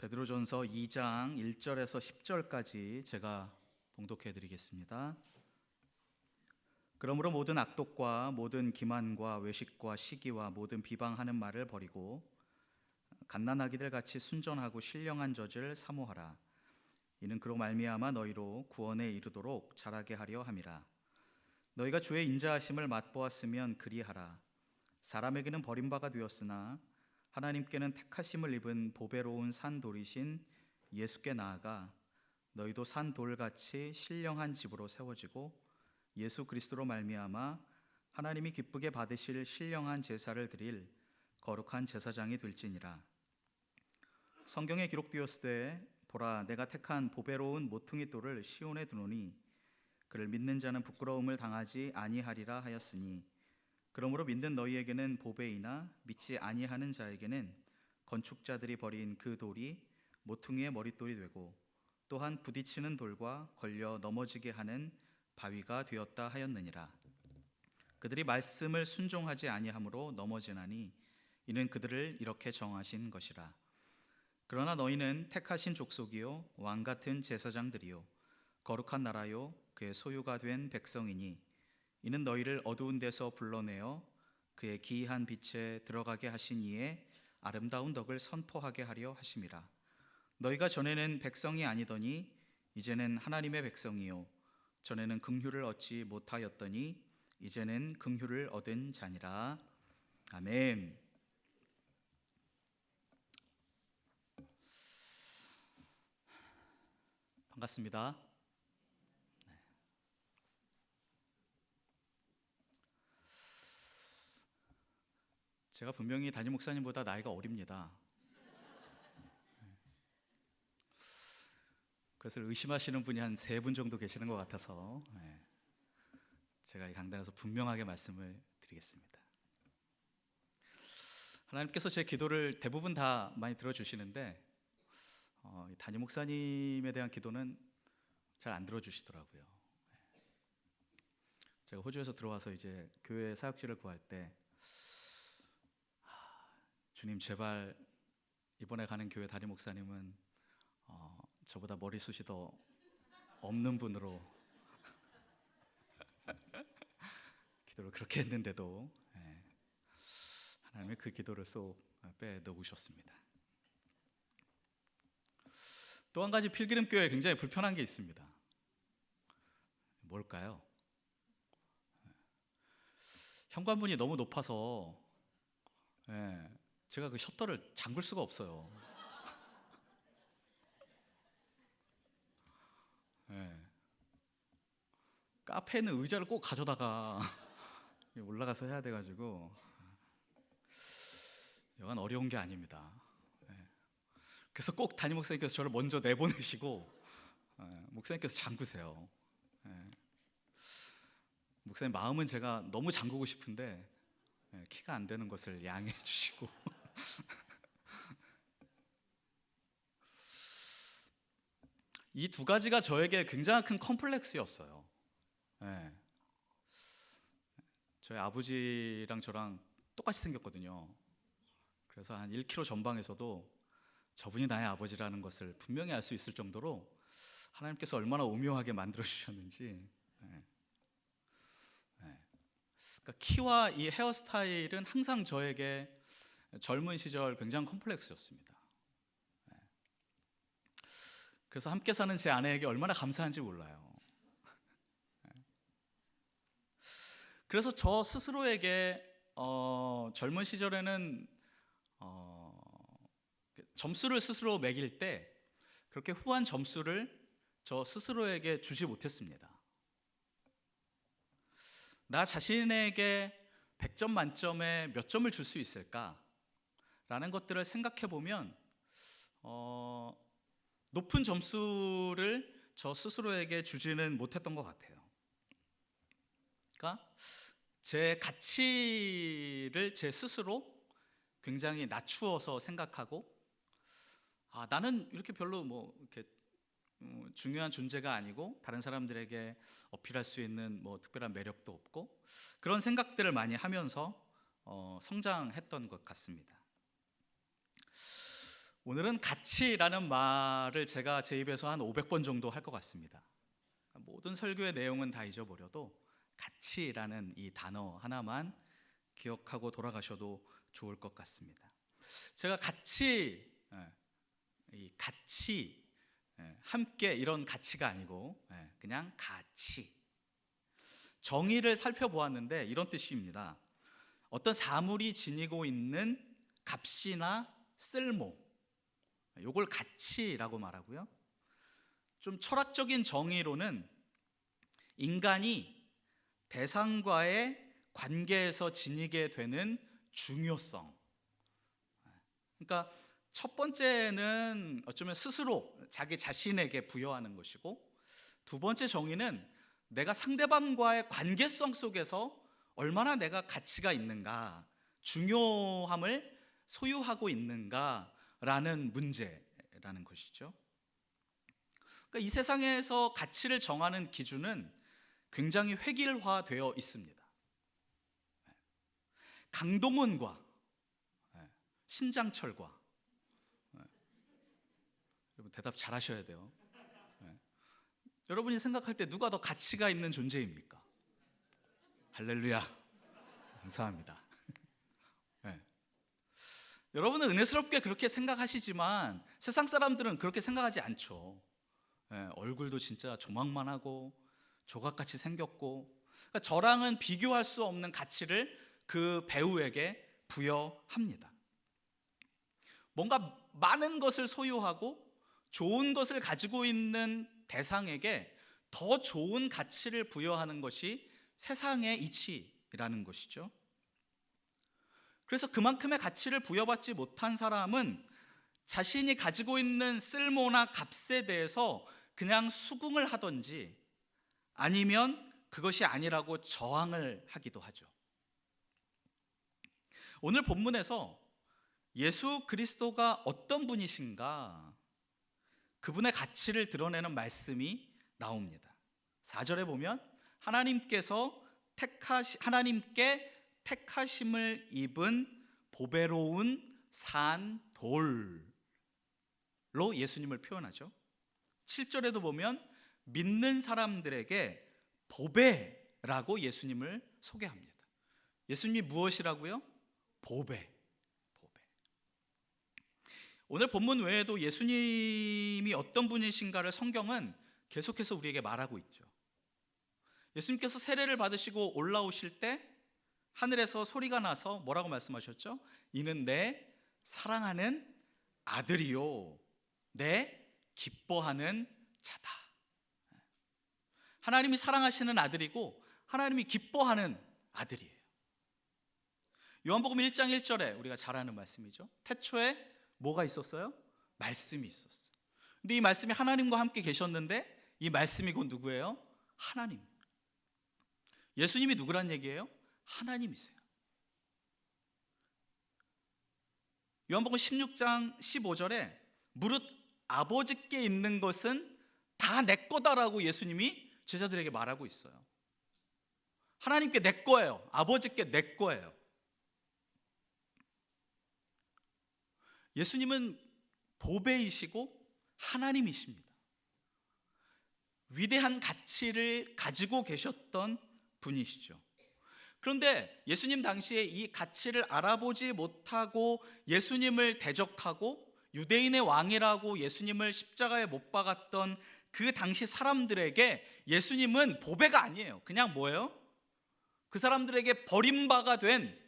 베드로전서 2장 1절에서 10절까지 제가 봉독해 드리겠습니다. 그러므로 모든 악독과 모든 기만과 외식과 시기와 모든 비방하는 말을 버리고 갓난아기들 같이 순전하고 신령한 젖을 사모하라. 이는 그로 말미암아 너희로 구원에 이르도록 자라게 하려 함이라. 너희가 주의 인자하심을 맛보았으면 그리하라. 사람에게는 버림바가 되었으나 하나님께는 택하심을 입은 보배로운 산돌이신 예수께 나아가 너희도 산돌같이 신령한 집으로 세워지고 예수 그리스도로 말미암아 하나님이 기쁘게 받으실 신령한 제사를 드릴 거룩한 제사장이 될지니라. 성경에 기록되었으되 보라, 내가 택한 보배로운 모퉁이 돌을 시온에 두노니 그를 믿는 자는 부끄러움을 당하지 아니하리라 하였으니, 그러므로 믿는 너희에게는 보배이나 믿지 아니하는 자에게는 건축자들이 버린 그 돌이 모퉁이의 머릿돌이 되고 또한 부딪히는 돌과 걸려 넘어지게 하는 바위가 되었다 하였느니라. 그들이 말씀을 순종하지 아니함으로 넘어지나니 이는 그들을 이렇게 정하신 것이라. 그러나 너희는 택하신 족속이요 왕같은 제사장들이요 거룩한 나라요 그의 소유가 된 백성이니 이는 너희를 어두운 데서 불러내어 그의 기이한 빛에 들어가게 하신 이의 아름다운 덕을 선포하게 하려 하심이라. 너희가 전에는 백성이 아니더니 이제는 하나님의 백성이요 전에는 긍휼을 얻지 못하였더니 이제는 긍휼을 얻은 자니라. 아멘. 반갑습니다. 제가 분명히 담임 목사님보다 나이가 어립니다. 그것을 의심하시는 분이 한 3분 정도 계시는 것 같아서 제가 이 강단에서 분명하게 말씀을 드리겠습니다. 하나님께서 제 기도를 대부분 다 많이 들어주시는데 담임 목사님에 대한 기도는 잘 안 들어주시더라고요. 제가 호주에서 들어와서 이제 교회 사역지를 구할 때 주님, 제발 이번에 가는 교회 담임 목사님은 저보다 머리숱이 더 없는 분으로 기도를 그렇게 했는데도 하나님이 그 기도를 쏙 빼놓으셨습니다. 또 한 가지 필기름교회에 굉장히 불편한 게 있습니다. 뭘까요? 현관문이 너무 높아서 제가 그 셔터를 잠글 수가 없어요. 카페에는 의자를 꼭 가져다가 올라가서 해야 돼가지고 여간 어려운 게 아닙니다. 그래서 꼭 담임 목사님께서 저를 먼저 내보내시고 목사님께서 잠그세요. 목사님 마음은 제가 너무 잠그고 싶은데 키가 안 되는 것을 양해해 주시고 이 두 가지가 저에게 굉장히 큰 컴플렉스였어요. 저희 아버지랑 저랑 똑같이 생겼거든요. 그래서 한 1km 전방에서도 저분이 나의 아버지라는 것을 분명히 알 수 있을 정도로 하나님께서 얼마나 오묘하게 만들어 주셨는지. 그러니까 키와 이 헤어스타일은 항상 저에게 젊은 시절 굉장히 컴플렉스였습니다. 그래서 함께 사는 제 아내에게 얼마나 감사한지 몰라요. 그래서 저 스스로에게 젊은 시절에는 점수를 스스로 매길 때 그렇게 후한 점수를 저 스스로에게 주지 못했습니다. 나 자신에게 100점 만점에 몇 점을 줄 수 있을까? 라는 것들을 생각해 보면 높은 점수를 저 스스로에게 주지는 못했던 것 같아요. 그러니까 제 가치를 제 스스로 굉장히 낮추어서 생각하고, 나는 이렇게 별로 이렇게 중요한 존재가 아니고 다른 사람들에게 어필할 수 있는 특별한 매력도 없고, 그런 생각들을 많이 하면서 성장했던 것 같습니다. 오늘은 가치라는 말을 제가 제 입에서 한 500번 정도 할 것 같습니다. 모든 설교의 내용은 다 잊어버려도 가치라는 이 단어 하나만 기억하고 돌아가셔도 좋을 것 같습니다. 제가 이 같이 함께 이런 가치가 아니고 그냥 가치, 정의를 살펴보았는데 이런 뜻입니다. 어떤 사물이 지니고 있는 값이나 쓸모, 이걸 가치라고 말하고요. 좀 철학적인 정의로는 인간이 대상과의 관계에서 지니게 되는 중요성. 그러니까 첫 번째는 어쩌면 스스로 자기 자신에게 부여하는 것이고, 두 번째 정의는 내가 상대방과의 관계성 속에서 얼마나 내가 가치가 있는가, 중요함을 소유하고 있는가라는 문제라는 것이죠. 그러니까 이 세상에서 가치를 정하는 기준은 굉장히 획일화되어 있습니다. 강동원과 신장철과, 여러분 대답 잘 하셔야 돼요. 여러분이 생각할 때 누가 더 가치가 있는 존재입니까? 할렐루야, 감사합니다. 여러분은 은혜스럽게 그렇게 생각하시지만 세상 사람들은 그렇게 생각하지 않죠. 얼굴도 진짜 조망만하고 조각같이 생겼고, 그러니까 저랑은 비교할 수 없는 가치를 그 배우에게 부여합니다. 뭔가 많은 것을 소유하고 좋은 것을 가지고 있는 대상에게 더 좋은 가치를 부여하는 것이 세상의 이치라는 것이죠. 그래서 그만큼의 가치를 부여받지 못한 사람은 자신이 가지고 있는 쓸모나 값에 대해서 그냥 수긍을 하든지 아니면 그것이 아니라고 저항을 하기도 하죠. 오늘 본문에서 예수 그리스도가 어떤 분이신가, 그분의 가치를 드러내는 말씀이 나옵니다. 4절에 보면 하나님께 택하심을 입은 보배로운 산돌로 예수님을 표현하죠. 7절에도 보면 믿는 사람들에게 보배라고 예수님을 소개합니다. 예수님이 무엇이라고요? 보배. 오늘 본문 외에도 예수님이 어떤 분이신가를 성경은 계속해서 우리에게 말하고 있죠. 예수님께서 세례를 받으시고 올라오실 때 하늘에서 소리가 나서 뭐라고 말씀하셨죠? 이는 내 사랑하는 아들이요, 내 기뻐하는 자다. 하나님이 사랑하시는 아들이고 하나님이 기뻐하는 아들이에요. 요한복음 1장 1절에 우리가 잘 아는 말씀이죠. 태초에 뭐가 있었어요? 말씀이 있었어요. 근데 이 말씀이 하나님과 함께 계셨는데 이 말씀이 곧 누구예요? 하나님. 예수님이 누구란 얘기예요? 하나님이세요. 요한복음 16장 15절에 무릇 아버지께 있는 것은 다 내 거다라고 예수님이 제자들에게 말하고 있어요. 하나님께 내 거예요. 아버지께 내 거예요. 예수님은 보배이시고 하나님이십니다. 위대한 가치를 가지고 계셨던 분이시죠. 그런데 예수님 당시에 이 가치를 알아보지 못하고 예수님을 대적하고 유대인의 왕이라고 예수님을 십자가에 못 박았던 그 당시 사람들에게 예수님은 보배가 아니에요. 그냥 뭐예요? 그 사람들에게 버림바가 된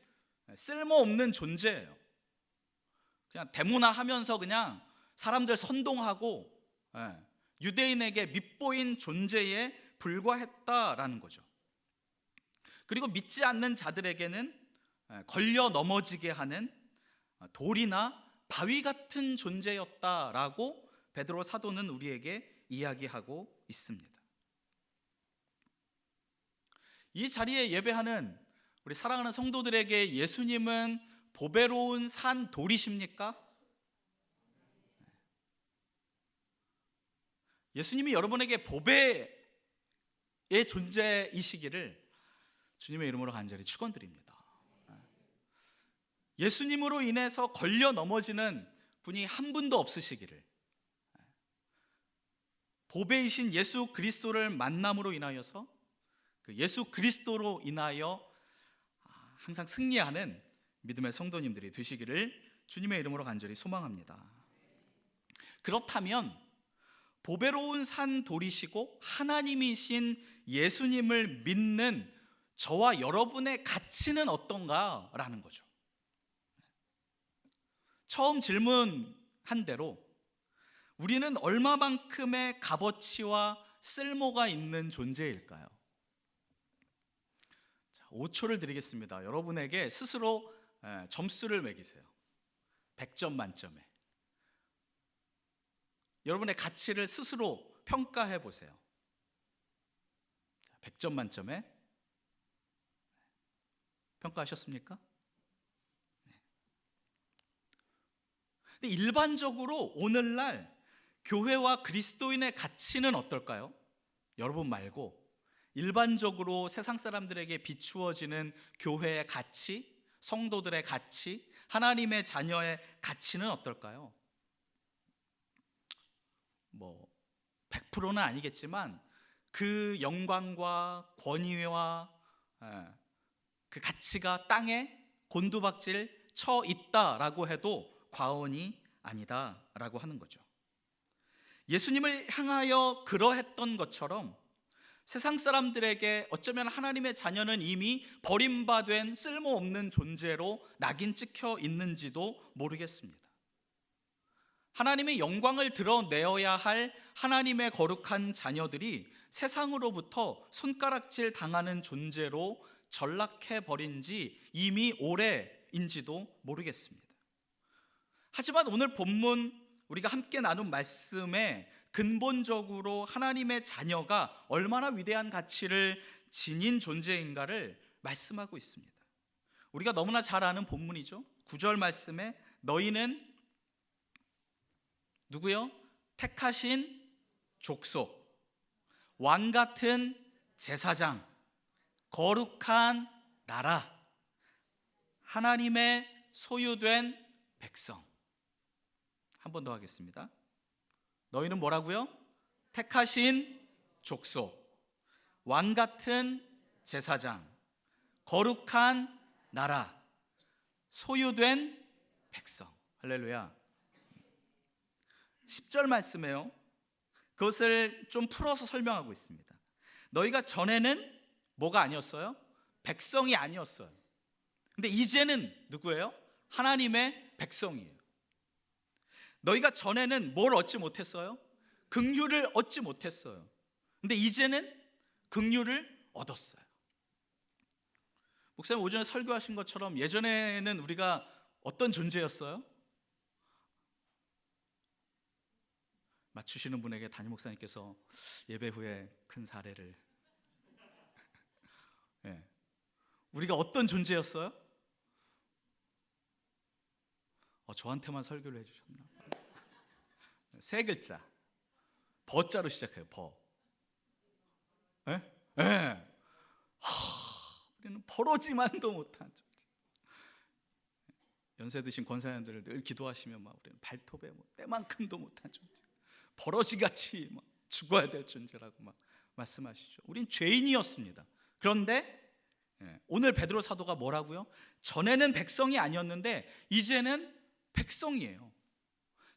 쓸모없는 존재예요. 그냥 대문화하면서 그냥 사람들 선동하고 유대인에게 밉보인 존재에 불과했다라는 거죠. 그리고 믿지 않는 자들에게는 걸려 넘어지게 하는 돌이나 바위 같은 존재였다라고 베드로 사도는 우리에게 이야기하고 있습니다. 이 자리에 예배하는 우리 사랑하는 성도들에게 예수님은 보배로운 산 돌이십니까? 예수님이 여러분에게 보배의 존재이시기를 주님의 이름으로 간절히 축원드립니다. 예수님으로 인해서 걸려 넘어지는 분이 한 분도 없으시기를, 보배이신 예수 그리스도를 만남으로 인하여서 그 예수 그리스도로 인하여 항상 승리하는 믿음의 성도님들이 되시기를 주님의 이름으로 간절히 소망합니다. 그렇다면 보배로운 산 돌이시고 하나님이신 예수님을 믿는 저와 여러분의 가치는 어떤가라는 거죠. 처음 질문한 대로 우리는 얼마만큼의 값어치와 쓸모가 있는 존재일까요? 자, 5초를 드리겠습니다. 여러분에게 스스로 점수를 매기세요. 100점 만점에 여러분의 가치를 스스로 평가해 보세요. 100점 만점에 평가하셨습니까? 근데 일반적으로 오늘날 교회와 그리스도인의 가치는 어떨까요? 여러분 말고 일반적으로 세상 사람들에게 비추어지는 교회의 가치, 성도들의 가치, 하나님의 자녀의 가치는 어떨까요? 100%는 아니겠지만 그 영광과 권위와 그 가치가 땅에 곤두박질 쳐 있다라고 해도 과언이 아니다라고 하는 거죠. 예수님을 향하여 그러했던 것처럼 세상 사람들에게 어쩌면 하나님의 자녀는 이미 버림받은 쓸모없는 존재로 낙인 찍혀 있는지도 모르겠습니다. 하나님의 영광을 드러내어야 할 하나님의 거룩한 자녀들이 세상으로부터 손가락질 당하는 존재로 전락해 버린 지 이미 오래인지도 모르겠습니다. 하지만 오늘 본문 우리가 함께 나눈 말씀에 근본적으로 하나님의 자녀가 얼마나 위대한 가치를 지닌 존재인가를 말씀하고 있습니다. 우리가 너무나 잘 아는 본문이죠. 9절 말씀에 너희는 누구요? 택하신 족속, 왕 같은 제사장, 거룩한 나라, 하나님의 소유된 백성. 한 번 더 하겠습니다. 너희는 뭐라고요? 택하신 족속, 왕 같은 제사장, 거룩한 나라, 소유된 백성. 할렐루야. 10절 말씀에요, 그것을 좀 풀어서 설명하고 있습니다. 너희가 전에는 뭐가 아니었어요? 백성이 아니었어요. 근데 이제는 누구예요? 하나님의 백성이에요. 너희가 전에는 뭘 얻지 못했어요? 긍휼을 얻지 못했어요. 근데 이제는 긍휼을 얻었어요. 목사님 오전에 설교하신 것처럼 예전에는 우리가 어떤 존재였어요? 맞추시는 분에게 담임 목사님께서 예배 후에 큰 사례를 우리가 어떤 존재였어요? 저한테만 설교를 해주셨나? 세 글자, 버자로 시작해요. 버. 우리는 버러지만도 못한 존재. 연세 드신 권사님들을 늘 기도하시면 우리는 발톱에 때만큼도 못한 존재, 버러지같이 죽어야 될 존재라고 말씀하시죠. 우린 죄인이었습니다. 그런데 오늘 베드로 사도가 뭐라고요? 전에는 백성이 아니었는데 이제는 백성이에요.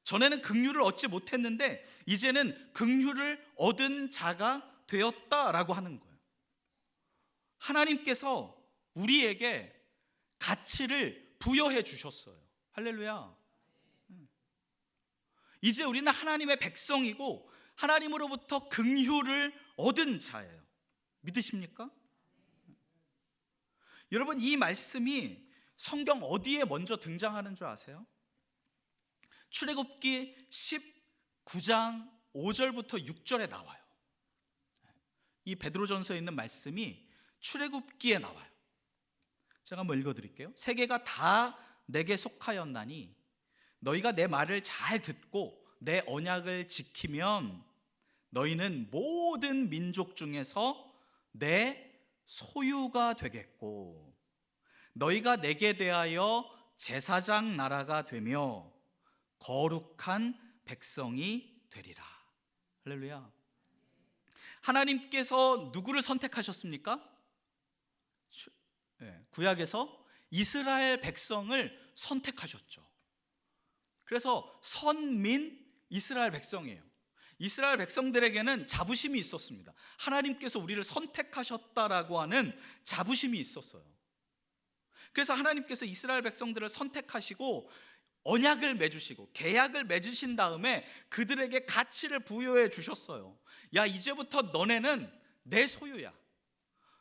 전에는 긍휼을 얻지 못했는데 이제는 긍휼을 얻은 자가 되었다라고 하는 거예요. 하나님께서 우리에게 가치를 부여해 주셨어요. 할렐루야. 이제 우리는 하나님의 백성이고 하나님으로부터 긍휼을 얻은 자예요. 믿으십니까? 여러분, 이 말씀이 성경 어디에 먼저 등장하는 줄 아세요? 출애굽기 19장 5절부터 6절에 나와요. 이 베드로전서에 있는 말씀이 출애굽기에 나와요. 제가 한번 읽어드릴게요. 세계가 다 내게 속하였나니 너희가 내 말을 잘 듣고 내 언약을 지키면 너희는 모든 민족 중에서 내 소유가 되겠고 너희가 내게 대하여 제사장 나라가 되며 거룩한 백성이 되리라. 할렐루야. 하나님께서 누구를 선택하셨습니까? 구약에서 이스라엘 백성을 선택하셨죠. 그래서 선민 이스라엘 백성이에요. 이스라엘 백성들에게는 자부심이 있었습니다. 하나님께서 우리를 선택하셨다라고 하는 자부심이 있었어요. 그래서 하나님께서 이스라엘 백성들을 선택하시고 언약을 맺으시고 계약을 맺으신 다음에 그들에게 가치를 부여해 주셨어요. 야, 이제부터 너네는 내 소유야.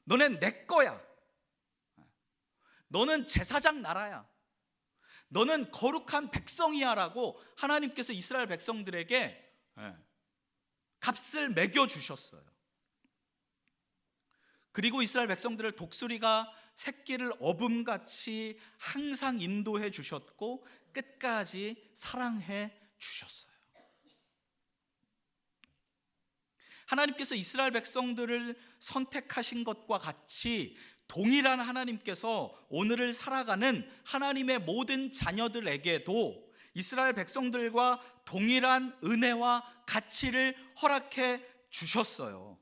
너넨 내 거야. 너는 제사장 나라야. 너는 거룩한 백성이야 라고 하나님께서 이스라엘 백성들에게 값을 매겨주셨어요. 그리고 이스라엘 백성들을 독수리가 새끼를 어음같이 항상 인도해 주셨고 끝까지 사랑해 주셨어요. 하나님께서 이스라엘 백성들을 선택하신 것과 같이 동일한 하나님께서 오늘을 살아가는 하나님의 모든 자녀들에게도 이스라엘 백성들과 동일한 은혜와 가치를 허락해 주셨어요.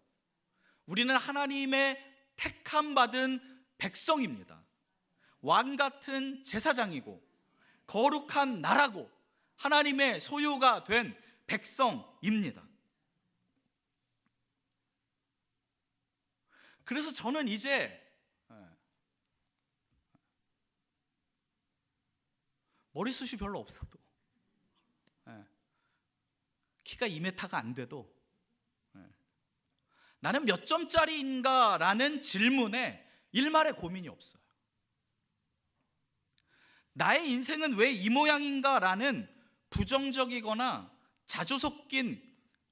우리는 하나님의 택함 받은 백성입니다. 왕 같은 제사장이고 거룩한 나라고 하나님의 소유가 된 백성입니다. 그래서 저는 이제 머리숱이 별로 없어도 키가 2m가 안 돼도 나는 몇 점짜리인가 라는 질문에 일말의 고민이 없어요. 나의 인생은 왜 이 모양인가 라는 부정적이거나 자주 섞인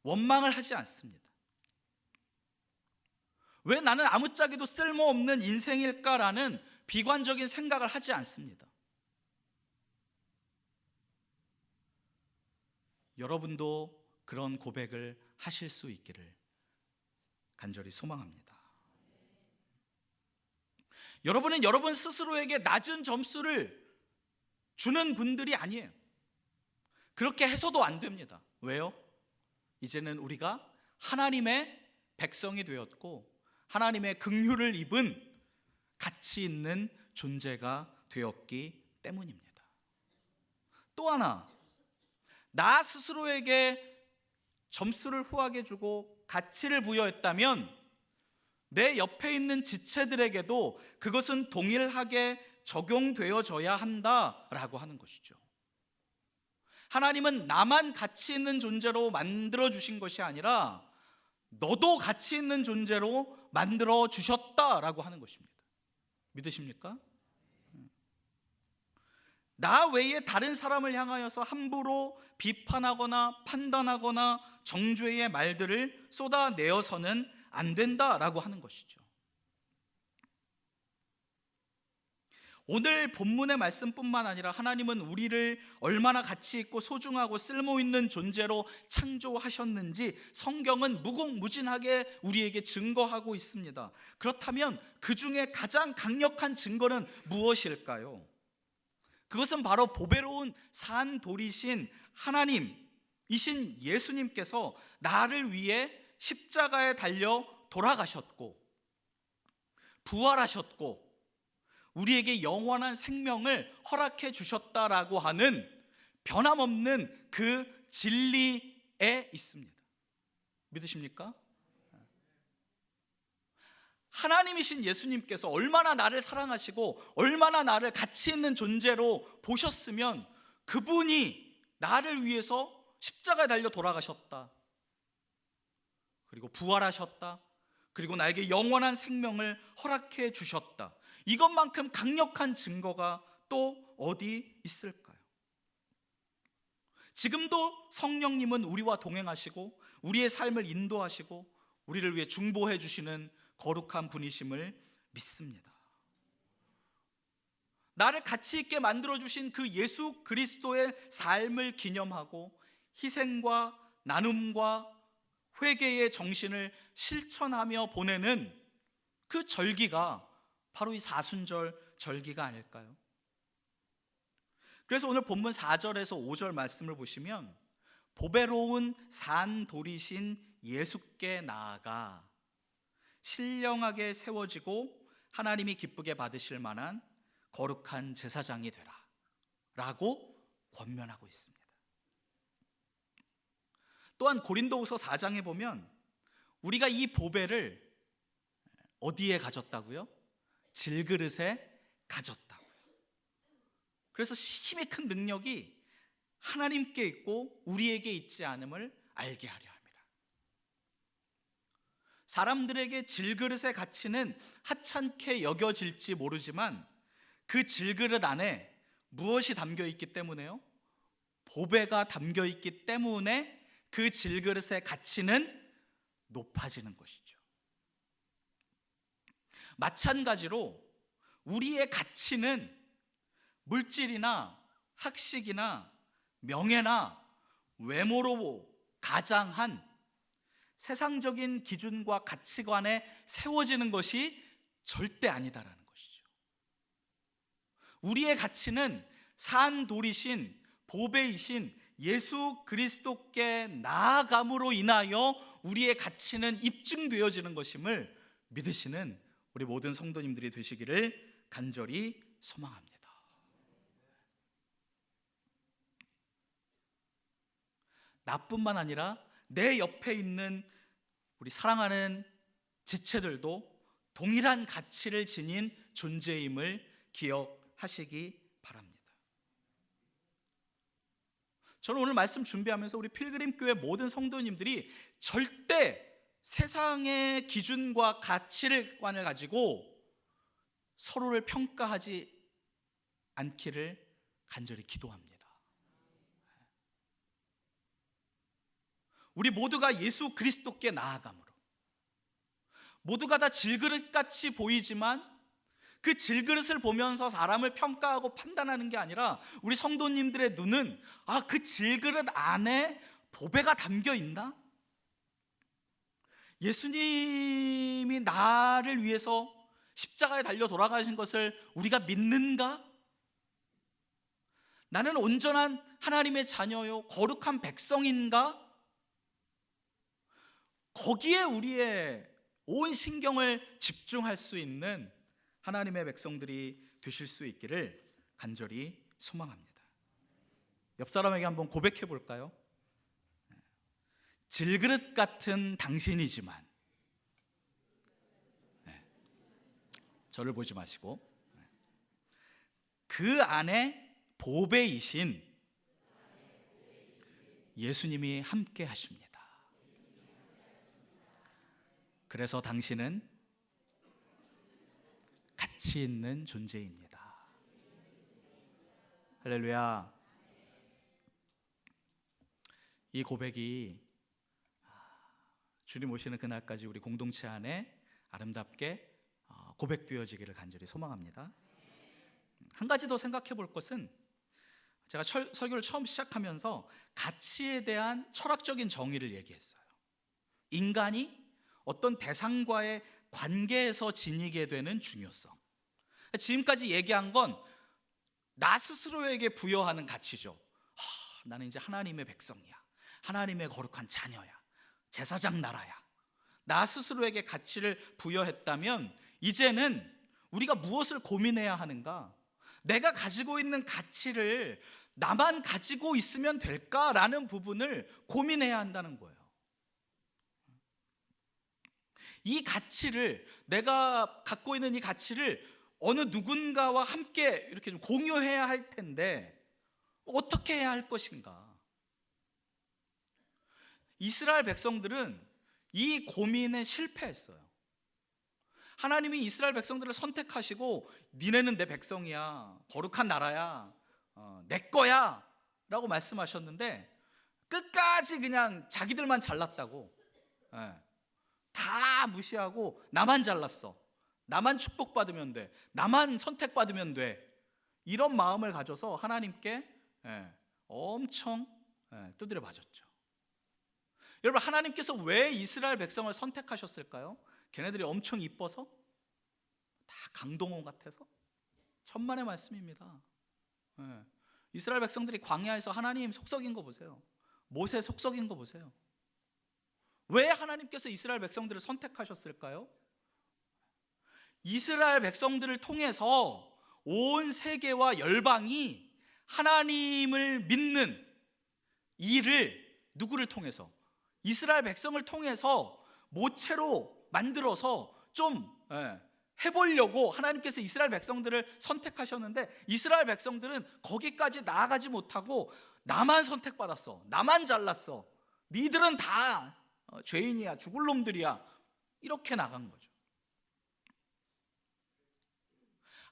원망을 하지 않습니다. 왜 나는 아무짝에도 쓸모없는 인생일까라는 비관적인 생각을 하지 않습니다. 여러분도 그런 고백을 하실 수 있기를 간절히 소망합니다. 여러분은 여러분 스스로에게 낮은 점수를 주는 분들이 아니에요. 그렇게 해서도 안 됩니다. 왜요? 이제는 우리가 하나님의 백성이 되었고 하나님의 긍휼을 입은 가치 있는 존재가 되었기 때문입니다. 또 하나, 나 스스로에게 점수를 후하게 주고 가치를 부여했다면 내 옆에 있는 지체들에게도 그것은 동일하게 적용되어져야 한다라고 하는 것이죠. 하나님은 나만 가치 있는 존재로 만들어 주신 것이 아니라 너도 가치 있는 존재로 만들어 주셨다라고 하는 것입니다. 믿으십니까? 나 외에 다른 사람을 향하여서 함부로 비판하거나 판단하거나 정죄의 말들을 쏟아내어서는 안 된다라고 하는 것이죠. 오늘 본문의 말씀뿐만 아니라 하나님은 우리를 얼마나 가치 있고 소중하고 쓸모 있는 존재로 창조하셨는지 성경은 무궁무진하게 우리에게 증거하고 있습니다. 그렇다면 그 중에 가장 강력한 증거는 무엇일까요? 그것은 바로 보배로운 산돌이신 하나님이신 예수님께서 나를 위해 십자가에 달려 돌아가셨고 부활하셨고 우리에게 영원한 생명을 허락해 주셨다라고 하는 변함없는 그 진리에 있습니다. 믿으십니까? 하나님이신 예수님께서 얼마나 나를 사랑하시고 얼마나 나를 가치 있는 존재로 보셨으면 그분이 나를 위해서 십자가에 달려 돌아가셨다. 그리고 부활하셨다. 그리고 나에게 영원한 생명을 허락해 주셨다. 이것만큼 강력한 증거가 또 어디 있을까요? 지금도 성령님은 우리와 동행하시고 우리의 삶을 인도하시고 우리를 위해 중보해 주시는 거룩한 분이심을 믿습니다. 나를 가치 있게 만들어 주신 그 예수 그리스도의 삶을 기념하고 희생과 나눔과 회개의 정신을 실천하며 보내는 그 절기가 바로 이 사순절 절기가 아닐까요? 그래서 오늘 본문 4절에서 5절 말씀을 보시면 보배로운 산돌이신 예수께 나아가 신령하게 세워지고 하나님이 기쁘게 받으실 만한 거룩한 제사장이 되라 라고 권면하고 있습니다. 또한 고린도후서 4장에 보면 우리가 이 보배를 어디에 가졌다고요? 질그릇에 가졌다고요. 그래서 힘이 큰 능력이 하나님께 있고 우리에게 있지 않음을 알게 하려 합니다. 사람들에게 질그릇의 가치는 하찮게 여겨질지 모르지만 그 질그릇 안에 무엇이 담겨 있기 때문에요? 보배가 담겨 있기 때문에 그 질그릇의 가치는 높아지는 것이죠. 마찬가지로 우리의 가치는 물질이나 학식이나 명예나 외모로 가장한 세상적인 기준과 가치관에 세워지는 것이 절대 아니다라는 것이죠. 우리의 가치는 산돌이신 보배이신 예수 그리스도께 나아감으로 인하여 우리의 가치는 입증되어지는 것임을 믿으시는 우리 모든 성도님들이 되시기를 간절히 소망합니다. 나뿐만 아니라 내 옆에 있는 우리 사랑하는 지체들도 동일한 가치를 지닌 존재임을 기억하시기 바랍니다. 저는 오늘 말씀 준비하면서 우리 필그림교회 모든 성도님들이 절대 세상의 기준과 가치관을 가지고 서로를 평가하지 않기를 간절히 기도합니다. 우리 모두가 예수 그리스도께 나아감으로 모두가 다 질그릇같이 보이지만 그 질그릇을 보면서 사람을 평가하고 판단하는 게 아니라 우리 성도님들의 눈은 그 질그릇 안에 보배가 담겨 있나? 예수님이 나를 위해서 십자가에 달려 돌아가신 것을 우리가 믿는가? 나는 온전한 하나님의 자녀요 거룩한 백성인가? 거기에 우리의 온 신경을 집중할 수 있는 하나님의 백성들이 되실 수 있기를 간절히 소망합니다. 옆 사람에게 한번 고백해 볼까요? 질그릇 같은 당신이지만, 저를 보지 마시고, 그 안에 보배이신 예수님이 함께 하십니다. 그래서 당신은 가치 있는 존재입니다. 할렐루야. 이 고백이 주님 오시는 그날까지 우리 공동체 안에 아름답게 고백되어지기를 간절히 소망합니다. 한 가지 더 생각해 볼 것은, 제가 설교를 처음 시작하면서 가치에 대한 철학적인 정의를 얘기했어요. 인간이 어떤 대상과의 관계에서 지니게 되는 중요성. 지금까지 얘기한 건 나 스스로에게 부여하는 가치죠. 나는 이제 하나님의 백성이야, 하나님의 거룩한 자녀야, 제사장 나라야. 나 스스로에게 가치를 부여했다면 이제는 우리가 무엇을 고민해야 하는가? 내가 가지고 있는 가치를 나만 가지고 있으면 될까라는 부분을 고민해야 한다는 거예요. 이 가치를, 내가 갖고 있는 이 가치를 어느 누군가와 함께 이렇게 좀 공유해야 할 텐데 어떻게 해야 할 것인가? 이스라엘 백성들은 이 고민에 실패했어요. 하나님이 이스라엘 백성들을 선택하시고 니네는 내 백성이야, 거룩한 나라야, 내 거야 라고 말씀하셨는데 끝까지 그냥 자기들만 잘났다고, 다 무시하고 나만 잘났어, 나만 축복받으면 돼, 나만 선택받으면 돼, 이런 마음을 가져서 하나님께 엄청 두드려 맞았죠. 여러분, 하나님께서 왜 이스라엘 백성을 선택하셨을까요? 걔네들이 엄청 이뻐서? 다 강동원 같아서? 천만의 말씀입니다. 이스라엘 백성들이 광야에서 하나님 속썩인 거 보세요. 모세 속썩인 거 보세요. 왜 하나님께서 이스라엘 백성들을 선택하셨을까요? 이스라엘 백성들을 통해서 온 세계와 열방이 하나님을 믿는 일을 누구를 통해서? 이스라엘 백성을 통해서 모체로 만들어서 좀 해보려고 하나님께서 이스라엘 백성들을 선택하셨는데, 이스라엘 백성들은 거기까지 나아가지 못하고 나만 선택받았어, 나만 잘났어, 니들은 다 죄인이야, 죽을 놈들이야, 이렇게 나간 거죠.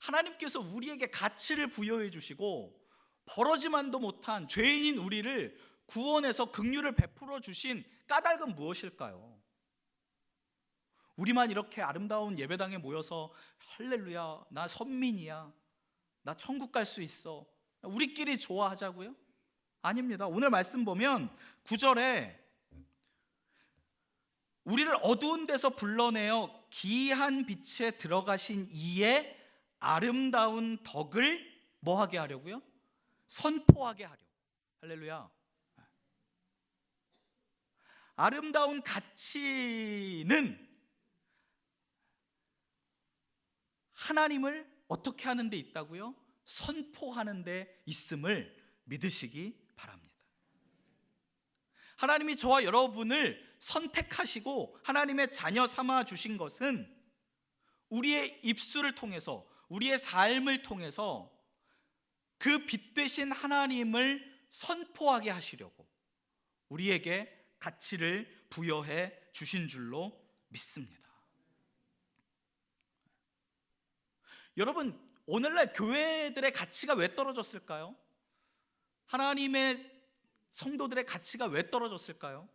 하나님께서 우리에게 가치를 부여해 주시고 벌어지만도 못한 죄인인 우리를 구원해서 긍휼을 베풀어 주신 까닭은 무엇일까요? 우리만 이렇게 아름다운 예배당에 모여서 할렐루야, 나 선민이야, 나 천국 갈 수 있어, 우리끼리 좋아하자고요? 아닙니다. 오늘 말씀 보면 9절에 우리를 어두운 데서 불러내어 귀한 빛에 들어가신 이의 아름다운 덕을 뭐하게 하려고요? 선포하게 하려. 할렐루야. 아름다운 가치는 하나님을 어떻게 하는 데 있다고요? 선포하는 데 있음을 믿으시기 바랍니다. 하나님이 저와 여러분을 선택하시고 하나님의 자녀 삼아 주신 것은 우리의 입술을 통해서, 우리의 삶을 통해서 그 빛 되신 하나님을 선포하게 하시려고 우리에게 가치를 부여해 주신 줄로 믿습니다. 여러분, 오늘날 교회들의 가치가 왜 떨어졌을까요? 하나님의 성도들의 가치가 왜 떨어졌을까요?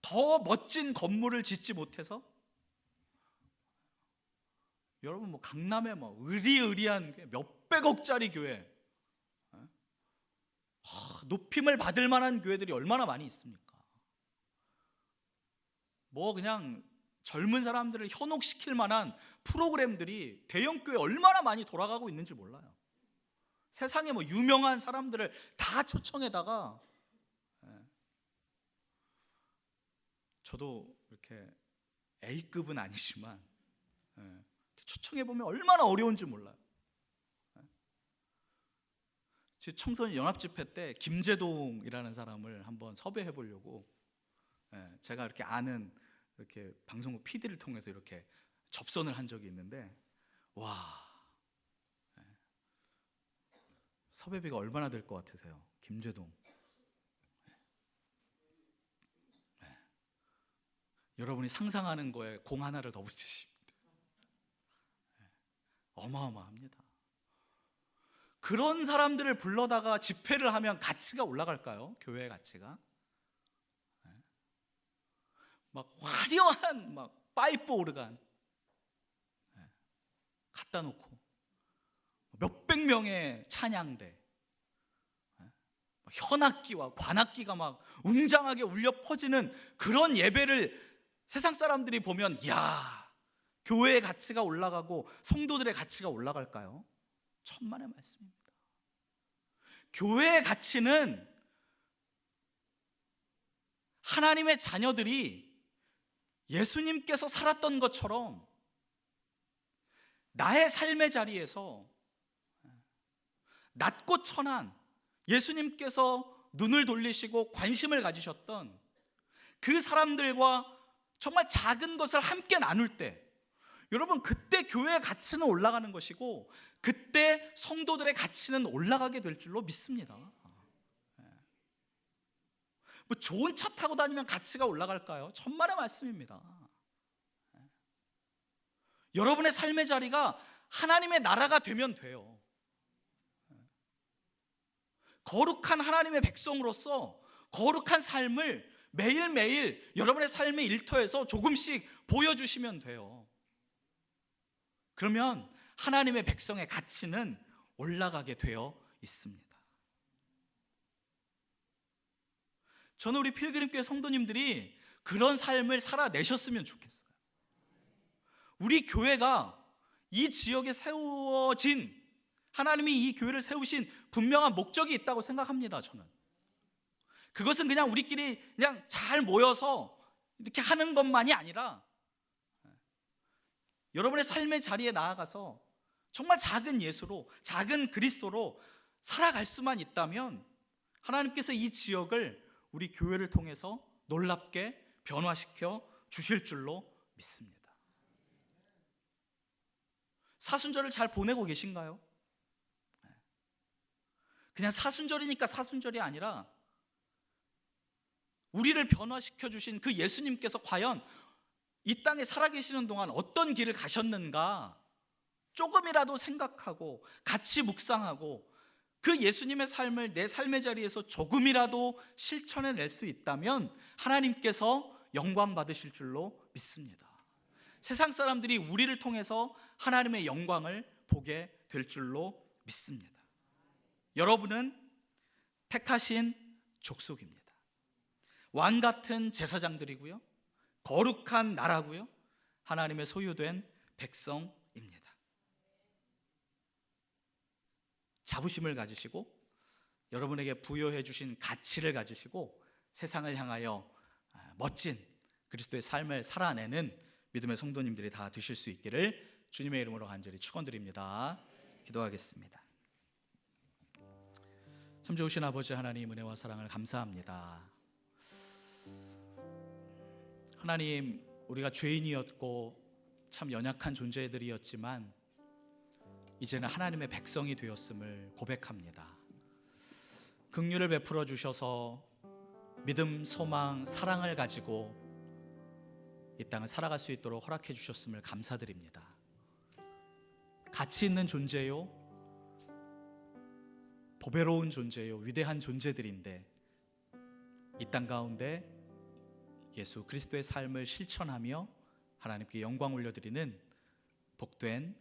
더 멋진 건물을 짓지 못해서? 여러분, 뭐 강남에 뭐 으리으리한 몇백억짜리 교회, 높임을 받을 만한 교회들이 얼마나 많이 있습니까? 뭐 그냥 젊은 사람들을 현혹시킬 만한 프로그램들이 대형 교회 얼마나 많이 돌아가고 있는지 몰라요. 세상에 뭐 유명한 사람들을 다 초청해다가, 저도 이렇게 A급은 아니지만 초청해보면 얼마나 어려운지 몰라요. 청소년 연합집회 때 김재동이라는 사람을 한번 섭외해 보려고 제가 이렇게 아는 이렇게 방송국 PD를 통해서 이렇게 접선을 한 적이 있는데, 와, 섭외비가 얼마나 될 것 같으세요? 김재동. 여러분이 상상하는 거에 공 하나를 더 붙이십니다. 어마어마합니다. 그런 사람들을 불러다가 집회를 하면 가치가 올라갈까요? 교회의 가치가? 막 화려한 막 파이프 오르간 갖다 놓고 몇백 명의 찬양대, 현악기와 관악기가 막 웅장하게 울려 퍼지는 그런 예배를 세상 사람들이 보면, 이야, 교회의 가치가 올라가고 성도들의 가치가 올라갈까요? 천만의 말씀입니다. 교회의 가치는 하나님의 자녀들이 예수님께서 살았던 것처럼 나의 삶의 자리에서 낮고 천한 예수님께서 눈을 돌리시고 관심을 가지셨던 그 사람들과 정말 작은 것을 함께 나눌 때, 여러분, 그때 교회의 가치는 올라가는 것이고 그때 성도들의 가치는 올라가게 될 줄로 믿습니다. 뭐 좋은 차 타고 다니면 가치가 올라갈까요? 천만의 말씀입니다. 여러분의 삶의 자리가 하나님의 나라가 되면 돼요. 거룩한 하나님의 백성으로서 거룩한 삶을 매일매일 여러분의 삶의 일터에서 조금씩 보여주시면 돼요. 그러면 하나님의 백성의 가치는 올라가게 되어 있습니다. 저는 우리 필그림교회 성도님들이 그런 삶을 살아내셨으면 좋겠어요. 우리 교회가 이 지역에 세워진 하나님이 이 교회를 세우신 분명한 목적이 있다고 생각합니다. 저는 그것은 그냥 우리끼리 그냥 잘 모여서 이렇게 하는 것만이 아니라 여러분의 삶의 자리에 나아가서 정말 작은 예수로, 작은 그리스도로 살아갈 수만 있다면 하나님께서 이 지역을 우리 교회를 통해서 놀랍게 변화시켜 주실 줄로 믿습니다. 사순절을 잘 보내고 계신가요? 그냥 사순절이니까 사순절이 아니라 우리를 변화시켜 주신 그 예수님께서 과연 이 땅에 살아계시는 동안 어떤 길을 가셨는가 조금이라도 생각하고 같이 묵상하고 그 예수님의 삶을 내 삶의 자리에서 조금이라도 실천해낼 수 있다면 하나님께서 영광 받으실 줄로 믿습니다. 세상 사람들이 우리를 통해서 하나님의 영광을 보게 될 줄로 믿습니다. 여러분은 택하신 족속입니다. 왕 같은 제사장들이고요, 거룩한 나라고요, 하나님의 소유된 백성입니다. 자부심을 가지시고 여러분에게 부여해 주신 가치를 가지시고 세상을 향하여 멋진 그리스도의 삶을 살아내는 믿음의 성도님들이 다 되실 수 있기를 주님의 이름으로 간절히 축원드립니다. 기도하겠습니다. 참 좋으신 아버지 하나님, 은혜와 사랑을 감사합니다. 하나님, 우리가 죄인이었고 참 연약한 존재들이었지만 이제는 하나님의 백성이 되었음을 고백합니다. 긍휼을 베풀어 주셔서 믿음, 소망, 사랑을 가지고 이 땅을 살아갈 수 있도록 허락해 주셨음을 감사드립니다. 가치 있는 존재요, 보배로운 존재요, 위대한 존재들인데 이 땅 가운데 예수 그리스도의 삶을 실천하며 하나님께 영광 올려드리는 복된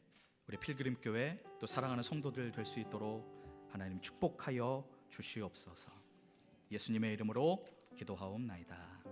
우리 필그림교회 또 사랑하는 성도들 될 수 있도록 하나님 축복하여 주시옵소서. 예수님의 이름으로 기도하옵나이다.